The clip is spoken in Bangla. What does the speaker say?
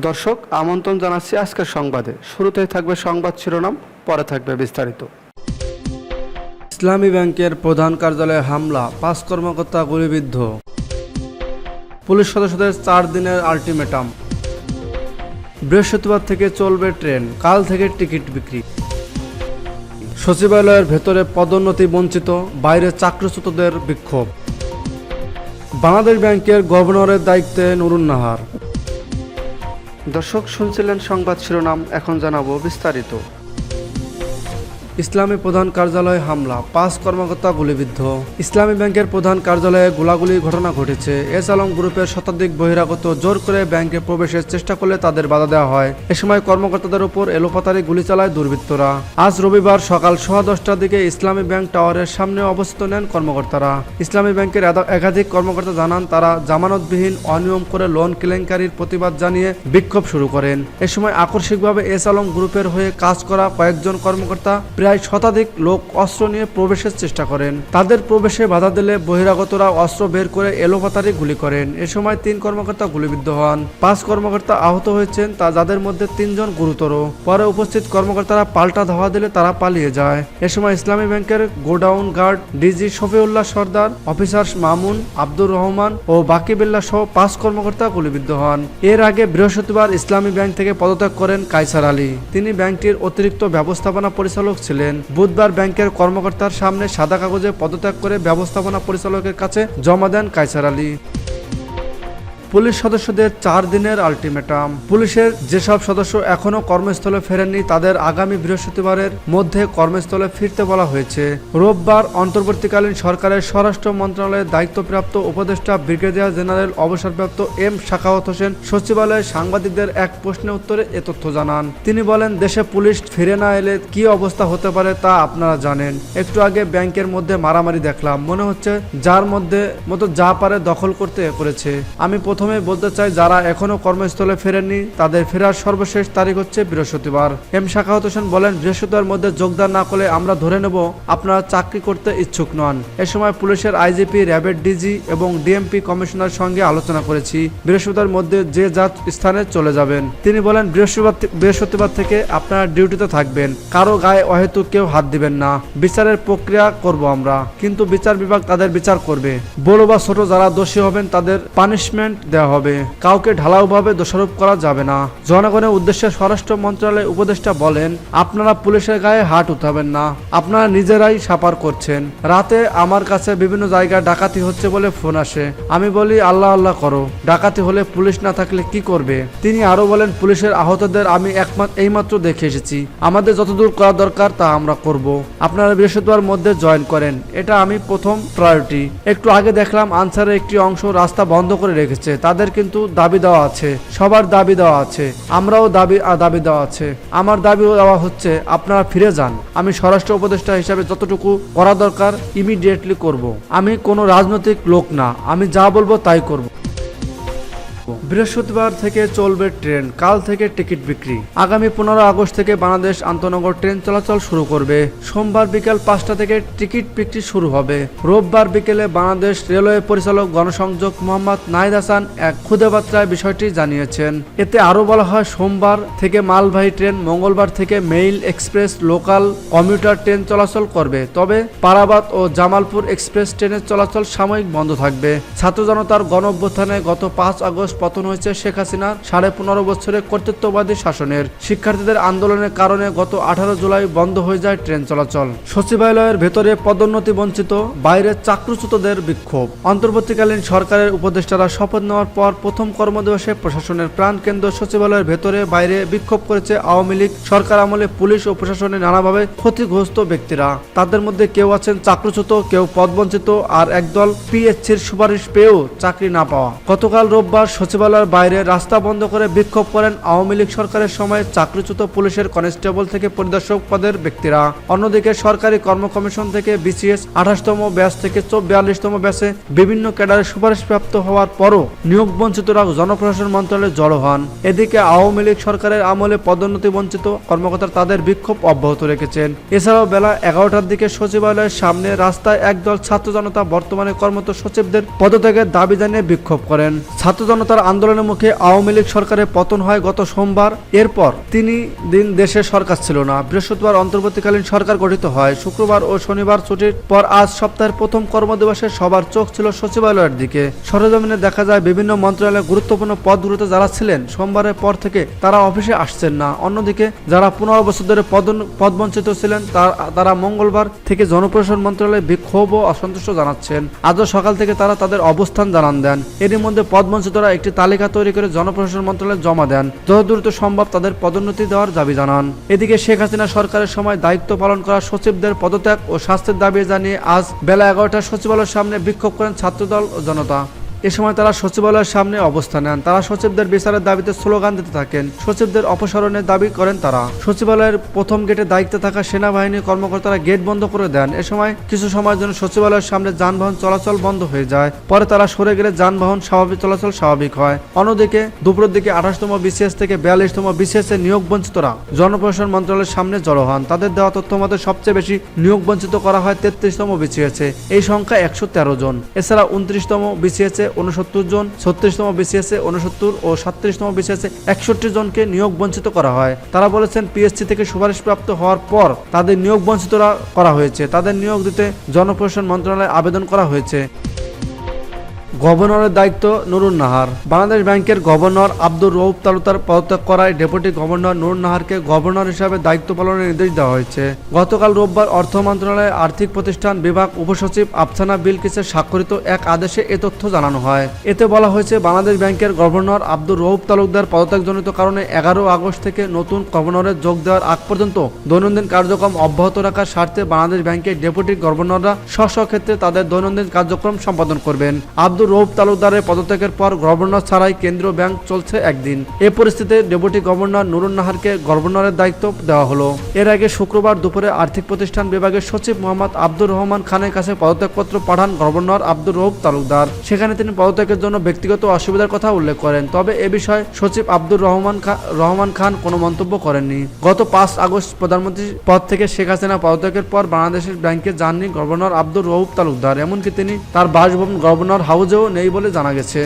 দর্শক আমন্ত্রণ জানাচ্ছি আজকের সংবাদে। শুরুতেই থাকবে সংবাদ শিরোনাম, পরে থাকবে বিস্তারিত। ইসলামী ব্যাংকের প্রধান কার্যালয়ে হামলা, 5 কর্মকর্তা গুলিবিদ্ধ। পুলিশ সদস্যদের 4 দিনের আলটিমেটাম। বৃহস্পতিবার থেকে চলবে ট্রেন, কাল থেকে টিকিট বিক্রি। সচিবালয়ের ভেতরে পদোন্নতি বঞ্চিত, বাইরে চাকরিচ্যুতদের বিক্ষোভ। বাংলাদেশ ব্যাংকের গভর্নরের দায়িত্বে নুরুন নাহার। দর্শক শুনছিলেন সংবাদ শিরোনাম, এখন জানাবো বিস্তারিত। ইসলামী প্রধান কার্যালয়ে হামলা, 5 কর্মকর্তা গুলিবিদ্ধ। ইসলামী ব্যাংকের প্রধান কার্যালয়ে গোলাগুলির ঘটনা ঘটেছে। এস আলম গ্রুপের শতাধিক বহিরাগত জোর করে ব্যাংকে প্রবেশের চেষ্টা করলে তাদের বাধা দেওয়া হয়। এ সময় কর্মকর্তাদের উপর এলোপাতাড়ি গুলি চালায় দুর্বৃত্তরা। আজ রবিবার সকাল 10:15টার দিকে ইসলামী ব্যাংক টাওয়ারের সামনে অবস্থিত নেন কর্মকর্তারা। ইসলামী ব্যাংকের একাধিক কর্মকর্তা জানান, তারা জামানতবিহীন অনিয়ম করে লোন কেলেঙ্কারির প্রতিবাদ জানিয়ে বিক্ষোভ শুরু করেন। এ সময় আকস্মিকভাবে এস আলম গ্রুপের হয়ে কাজ করা কয়েকজন কর্মকর্তা প্রায় শতাধিক লোক অস্ত্র নিয়ে প্রবেশের চেষ্টা করেন। তাদের প্রবেশে বাধা দিলে বহিরাগতরা অস্ত্র বের করে এলোপাতাড়ি গুলি করেন। এ সময় 3 কর্মকর্তা গুলিবিদ্ধ হন। 5 কর্মকর্তা আহত হয়েছেন, যাদের মধ্যে 3 জন গুরুতর। পরে উপস্থিত কর্মকর্তারা পাল্টা ধাওয়া দিলে তারা পালিয়ে যায়। এ সময় ইসলামী ব্যাংকের গোডাউন গার্ড ডিজি শফিউল্লাহ সর্দার, অফিসার মামুন, আব্দুর রহমান ও বাকিবিল্লাহ সহ 5 কর্মকর্তা গুলিবিদ্ধ হন। এর আগে বৃহস্পতিবার ইসলামী ব্যাংক থেকে পদত্যাগ করেন কায়সার আলী। তিনি ব্যাংকটির অতিরিক্ত ব্যবস্থাপনা পরিচালক ছিলেন। বুধবার ব্যাংকের কর্মকর্তার সামনে সাদা কাগজে পদত্যাগ করে ব্যবস্থাপনা পরিচালকের কাছে জমা দেন কায়সার আলী। পুলিশ সদস্যদের 4 দিনের আলটিমেটাম। পুলিশের যেসব সদস্য এখনও কর্মস্থলে ফেরেননি তাদের আগামী বৃহস্পতিবারের মধ্যে কর্মস্থলে ফিরতে বলা হয়েছে। রোববার অন্তর্বর্তীকালীন সরকারের স্বরাষ্ট্র মন্ত্রণালয়ের দায়িত্বপ্রাপ্ত উপদেষ্টা ব্রিগেডিয়ার জেনারেল অবসরপ্রাপ্ত এম শাখাওয়াত হোসেন সচিবালয়ে সাংবাদিকদের এক প্রশ্নের উত্তরে এ তথ্য জানান। তিনি বলেন, দেশে পুলিশ ফিরে না এলে কি অবস্থা হতে পারে তা আপনারা জানেন। একটু আগে ব্যাংকের মধ্যে মারামারি দেখলাম, মনে হচ্ছে যার মতো যা পারে দখল করতে করেছে। আমি প্রথমে বলতে চাই, যারা এখনো কর্মস্থলে ফেরেননি তাদের ফেরার সর্বশেষ তারিখ হচ্ছে বৃহস্পতিবার। এম শাখাওয়াত হোসেন বলেন, বৃহস্পতিবার মধ্যে যোগদান না করলে আমরা ধরে নেব আপনারা চাকরি করতে ইচ্ছুক নন। এ সময় পুলিশের আইজিপি, র্যাবের ডিজি এবং ডিএমপি কমিশনার সঙ্গে আলোচনা করেছি। বৃহস্পতিবার মধ্যে যে যার স্থানে চলে যাবেন। তিনি বলেন, বৃহস্পতিবার থেকে আপনারা ডিউটিতে থাকবেন, কারো গায়ে অহেতুক কেউ হাত দিবেন না। বিচারের প্রক্রিয়া করব আমরা, কিন্তু বিচার বিভাগ তাদের বিচার করবে। বড় বা ছোট যারা দোষী হবেন তাদের পানিশমেন্ট দেওয়া হবে। কাউকে ঢালাওভাবে দোষারোপ করা যাবে না। জনগণের উদ্দেশ্যে স্বরাষ্ট্র মন্ত্রণালয়ের উপদেষ্টা বলেন, আপনারা পুলিশের গায়ে হাত উঠাবেন না, আপনারা নিজেরাই সাপার করছেন। রাতে আমার কাছে বিভিন্ন জায়গায় ডাকাতি হচ্ছে বলে ফোন আসে। আমি বলি, আল্লাহ আল্লাহ করো, ডাকাতি হলে পুলিশ না থাকলে কি করবে? তিনি আরো বলেন, পুলিশের আহতদের আমি এইমাত্র দেখে এসেছি। আমাদের যতদূর করা দরকার তা আমরা করব। আপনারা বৃহস্পতিবার মধ্যে জয়েন করেন, এটা আমি প্রথম প্রায়োরিটি। একটু আগে দেখলাম আনসারের একটি অংশ রাস্তা বন্ধ করে রেখেছে। তাদের কিন্তু দাবি দেওয়া আছে, সবার দাবি দেওয়া আছে, আমরাও দাবি দেওয়া আছে। আমার দাবিও দেওয়া হচ্ছে, আপনারা ফিরে যান। আমি স্বরাষ্ট্র উপদেষ্টা হিসাবে যতটুকু করা দরকার ইমিডিয়েটলি করব। আমি কোনো রাজনৈতিক লোক না, আমি যা বলবো তাই করব। বৃহস্পতিবার থেকে চলবে ট্রেন, কাল থেকে টিকিট বিক্রি। আগামী 15 আগস্ট থেকে বাংলাদেশ আন্তনগর ট্রেন চলাচল শুরু করবে। সোমবার বিকাল 5টা থেকে টিকিট বিক্রি শুরু হবে। রোববার বিকেলে বাংলাদেশ রেলওয়ে পরিচালক গণসংযোগ মোহাম্মদ নাহিদ হাসান এক খুদে বার্তায় বিষয়টি জানিয়েছেন। এতে আরও বলা হয়, সোমবার থেকে মালবাহী ট্রেন, মঙ্গলবার থেকে mail express, local commuter train চলাচল করবে। তবে পারাবাত ও জামালপুর এক্সপ্রেস ট্রেনের চলাচল সাময়িক বন্ধ থাকবে। ছাত্র জনতার গণ অভ্যুত্থানে গত 5 আগস্ট পতন হয়েছে শেখ হাসিনার 15.5 বছরের কর্তৃত্ববাদী শাসনের। শিক্ষার্থীদের আন্দোলনের কারণে গত 18 জুলাই বন্ধ হয়ে যায় ট্রেন চলাচল। সচিবালয়ের ভেতরে পদোন্নতি বঞ্চিত, বাইরে চাকরিচ্যুতদের বিক্ষোভ। অন্তর্বর্তীকালীন সরকারের উপদেষ্টারা শপথ নেওয়ার পর প্রথম কর্মদিবসে প্রশাসনের প্রাণকেন্দ্র সচিবালয়ের ভেতরে বাইরে বিক্ষোভ করেছে আওয়ামী লীগ সরকার আমলে পুলিশ ও প্রশাসনের নানাভাবে ক্ষতিগ্রস্ত ব্যক্তিরা। তাদের মধ্যে কেউ আছেন চাকরিচ্যুত, কেউ পদবঞ্চিত, আর একদল পিএসসির সুপারিশ পেয়েও চাকরি না পাওয়া। গতকাল রোববার সচিবালয়ের বাইরে রাস্তা বন্ধ করে বিক্ষোভ করেন আওয়ামী লীগ সরকারের সময় চাকরিচ্যুত পুলিশের কনস্টেবল থেকে পরিদর্শক পদের ব্যক্তিরা। অন্যদিকে সরকারি কর্ম কমিশন থেকে বিসিএস 28তম ব্যাচ থেকে 42তম ব্যাচে বিভিন্ন ক্যাডারের সুপারিশপ্রাপ্ত হওয়ার পরও নিয়োগ বঞ্চিতরা জনপ্রশাসন মন্ত্রণালয়ে জড়ো হন। এদিকে আওয়ামী লীগ সরকারের আমলে পদোন্নতি বঞ্চিত কর্মকর্তারা তাদের বিক্ষোভ অব্যাহত রেখেছেন। এছাড়াও বেলা 11টার দিকে সচিবালয়ের সামনে রাস্তায় একদল ছাত্র জনতা বর্তমানে কর্মরত সচিবদের পদত্যাগের দাবি জানিয়ে বিক্ষোভ করেন। ছাত্র জনতা জনতার আন্দোলনের মুখে আওয়ামী লীগ সরকারের পতন হয় গত সোমবার। এরপর 3 দিন দেশে সরকার ছিল না। বৃহস্পতিবার অন্তর্বর্তীকালীন সরকার গঠিত হয়। শুক্রবার ও শনিবার ছুটির পর আজ সপ্তাহের প্রথম কর্মদিবসে সবার চোখ ছিল সচিবালয়ের দিকে। সরেজমিনে দেখা যায় বিভিন্ন মন্ত্রণালয়ের গুরুত্বপূর্ণ পদগুলোতে যারা ছিলেন সোমবারের পর থেকে তারা অফিসে আসছেন না। অন্যদিকে যারা 15 বছর ধরে পদবঞ্চিত ছিলেন তারা মঙ্গলবার থেকে জনপ্রশাসন মন্ত্রণালয়ে বিক্ষোভ ও অসন্তুষ্ট জানাচ্ছেন। আজও সকাল থেকে তারা তাদের অবস্থান জানান দেন। এরই মধ্যে পদবঞ্চিতরা একটি তালিকা তৈরি করে জনপ্রশাসন মন্ত্রণালয়ে জমা দেন। যত দ্রুত সম্ভব তাদের পদোন্নতি দেওয়ার দাবি জানান। এদিকে শেখ হাসিনা সরকারের সময় দায়িত্ব পালন করা সচিবদের পদত্যাগ ও শাস্তির দাবি জানিয়ে আজ বেলা 11টায় সচিবালয়ের সামনে বিক্ষোভ করেন ছাত্রদল ও জনতা। এ সময় তারা সচিবালয়ের সামনে অবস্থান নেন। তারা সচিবদের বিচারের দাবিতে স্লোগান দিতে থাকেন। সচিবদের অপসারণের দাবি করেন তারা। সচিবালয়ের প্রথম গেটে দায়িত্বে থাকা সেনাবাহিনীর কর্মকর্তারা গেট বন্ধ করে দেন। এ সময় কিছু সময়ের জন্য সচিবালয়ের সামনে যানবাহন চলাচল বন্ধ হয়ে যায়। পরে তারা সরে গেলে যানবাহন চলাচল স্বাভাবিক হয়। অন্যদিকে দুপুরের দিকে 28তম বিসিএস থেকে 42তম বিসিএস এ নিয়োগ বঞ্চিতরা জনপ্রশাসন মন্ত্রণালয়ের সামনে জড়ো হন। তাদের দেওয়া তথ্য মতে সবচেয়ে বেশি নিয়োগ বঞ্চিত করা হয় 33তম বিসিএস এ। এই সংখ্যা 113 জন। এছাড়া 29তম বিসিএস এ 69 জন, 36তম বিসিএস এ 69 ও 37তম বিসিএস এ 61 জনকে নিয়োগ বঞ্চিত করা হয়। তারা বলেছেন পিএসসি থেকে সুপারিশপ্রাপ্ত হওয়ার পর তাদের নিয়োগ বঞ্চিতরা করা হয়েছে। তাদের নিয়োগ দিতে জনপ্রশাসন মন্ত্রণালয়ে আবেদন করা হয়েছে। গভর্নরের দায়িত্ব নুরুন নাহার। বাংলাদেশ ব্যাংকের গভর্নর আব্দুর রউফ তালুকদার পদত্যাগ করায় ডেপুটি গভর্নর নুরুন নাহারকে গভর্নর হিসাবে দায়িত্ব পালনের নির্দেশ দেওয়া হয়েছে। গতকাল রোববার অর্থ মন্ত্রণালয়ের আর্থিক প্রতিষ্ঠান বিভাগ উপসচিব আফসানা বিলকিসের স্বাক্ষরিত এক আদেশে এ তথ্য জানানো হয়। এতে বলা হয়েছে বাংলাদেশ ব্যাংকের গভর্নর আব্দুর রউফ তালুকদার পদত্যাগজনিত কারণে 11 আগস্ট থেকে নতুন গভর্নরের যোগ দেওয়ার আগ পর্যন্ত দৈনন্দিন কার্যক্রম অব্যাহত রাখার স্বার্থে বাংলাদেশ ব্যাংকের ডেপুটি গভর্নররা স্ব ক্ষেত্রে তাদের দৈনন্দিন কার্যক্রম সম্পাদন করবেন। আব্দুর রউফ তালুকদারের পদত্যাগের পর গভর্নর ছাড়াই কেন্দ্রীয় ব্যাংক চলছে একদিন। এ পরিস্থিতিতে ডেপুটি গভর্নর নুরুন নাহারকে গভর্নরের দায়িত্ব দেওয়া হলো। এর আগে শুক্রবার দুপুরে আর্থিক প্রতিষ্ঠান বিভাগের সচিব মোহাম্মদ আব্দুর রহমান খানের কাছে পদত্যাগপত্র পাঠান গভর্নর আব্দুর রউফ তালুকদার। সেখানে তিনি পদত্যাগের জন্য ব্যক্তিগত অসুবিধার কথা উল্লেখ করেন। তবে এ বিষয়ে সচিব আব্দুর রহমান খান কোনো মন্তব্য করেননি। গত 5 আগস্ট প্রধানমন্ত্রী পদ থেকে শেখ হাসিনা পদত্যাগের পর বাংলাদেশের ব্যাংকে যাননি গভর্নর আব্দুর রউফ তালুকদার। এমনকি তিনি তার বাসভবন গভর্নর হাউসেও নেই বলে জানা গেছে।